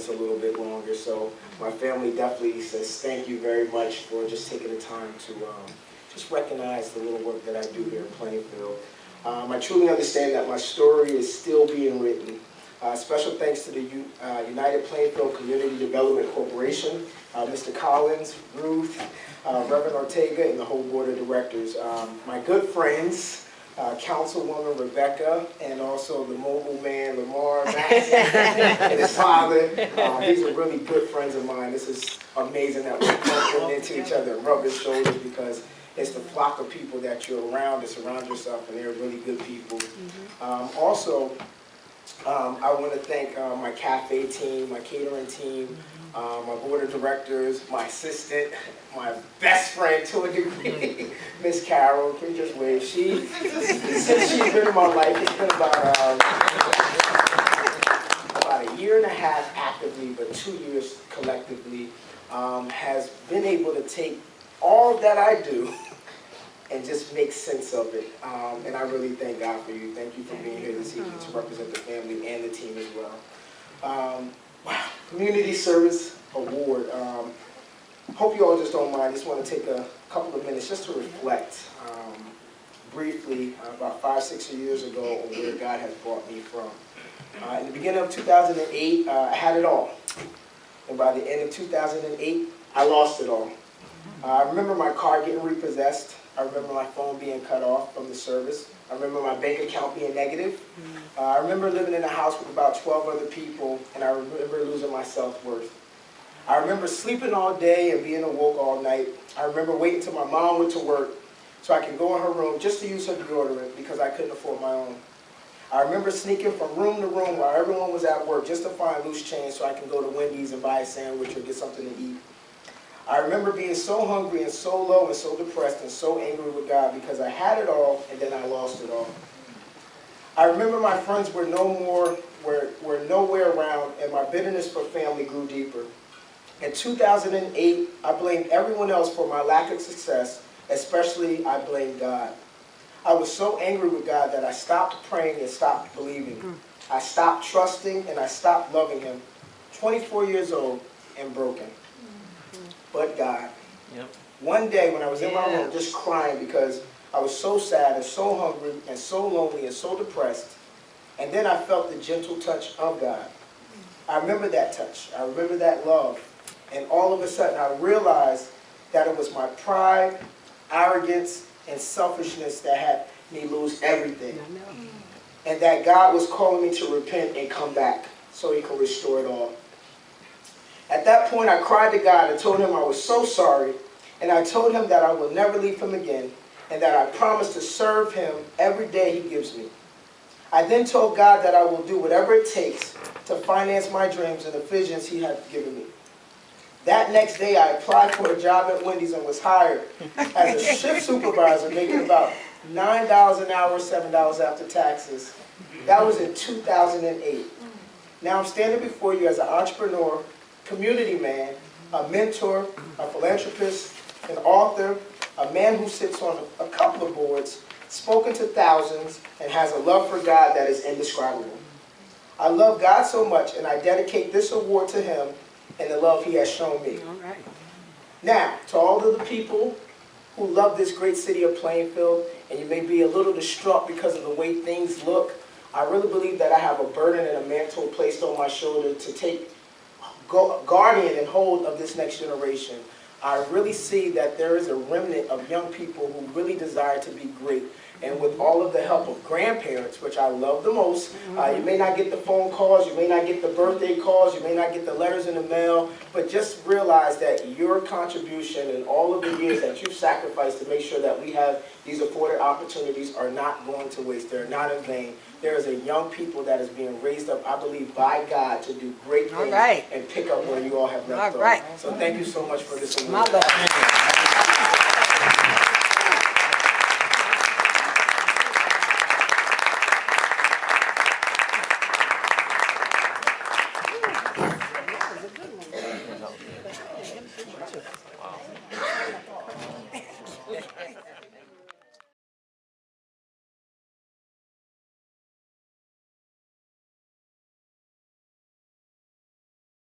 a little bit longer. So my family definitely says thank you very much for just taking the time to just recognize the little work that I do here in Plainfield. I truly understand that my story is still being written. Special thanks to the United Plainfield Community Development Corporation, Mr. Collins, Ruth, Reverend Ortega, and the whole board of directors. My good friends, Councilwoman Rebecca, and also the mobile man, Lamar Maxson, and his father. These are really good friends of mine. This is amazing that we're bumping into each other and rubbing shoulders, because it's the flock of people that you're around to surround yourself, and they're really good people. Also, I want to thank my cafe team, my catering team, my board of directors, my assistant, my best friend to a degree, Miss Carol. Can you just wave? Since she's been in my life, it's been about a year and a half actively, but 2 years collectively, has been able to take all that I do and just make sense of it. And I really thank God for you. Thank you for being here this evening to represent the family and the team as well. Wow, Community Service Award. Hope you all just don't mind. I just want to take a couple of minutes just to reflect briefly about 5, 6 years ago on where God has brought me from. In the beginning of 2008, I had it all. And by the end of 2008, I lost it all. I remember my car getting repossessed. I remember my phone being cut off from the service. I remember my bank account being negative. I remember living in a house with about 12 other people, and I remember losing my self-worth. I remember sleeping all day and being awoke all night. I remember waiting till my mom went to work so I could go in her room just to use her deodorant because I couldn't afford my own. I remember sneaking from room to room while everyone was at work just to find loose change so I can go to Wendy's and buy a sandwich or get something to eat. I remember being so hungry and so low and so depressed and so angry with God because I had it all and then I lost it all. I remember my friends were nowhere around, and my bitterness for family grew deeper. In 2008, I blamed everyone else for my lack of success, especially I blamed God. I was so angry with God that I stopped praying and stopped believing. I stopped trusting and I stopped loving Him. 24 years old and broken. But God. Yep. One day when I was in my room just crying because I was so sad and so hungry and so lonely and so depressed, and then I felt the gentle touch of God. I remember that touch. I remember that love. And all of a sudden I realized that it was my pride, arrogance, and selfishness that had me lose everything. And that God was calling me to repent and come back so He can restore it all. At that point, I cried to God and told Him I was so sorry, and I told Him that I will never leave Him again, and that I promised to serve Him every day He gives me. I then told God that I will do whatever it takes to finance my dreams and the visions He had given me. That next day, I applied for a job at Wendy's and was hired as a shift supervisor, making about $9 an hour, $7 after taxes. That was in 2008. Now I'm standing before you as an entrepreneur, community man, a mentor, a philanthropist, an author, a man who sits on a couple of boards, spoken to thousands, and has a love for God that is indescribable. I love God so much, and I dedicate this award to Him and the love He has shown me. All right. Now, to all of the people who love this great city of Plainfield, and you may be a little distraught because of the way things look, I really believe that I have a burden and a mantle placed on my shoulder to take guardian and hold of this next generation. I really see that there is a remnant of young people who really desire to be great. And with all of the help of grandparents, which I love the most, you may not get the phone calls, you may not get the birthday calls, you may not get the letters in the mail, but just realize that your contribution and all of the years that you've sacrificed to make sure that we have these afforded opportunities are not going to waste. They're not in vain. There is a young people that is being raised up, I believe, by God to do great things and pick up where you all have left off. So thank you so much for this award.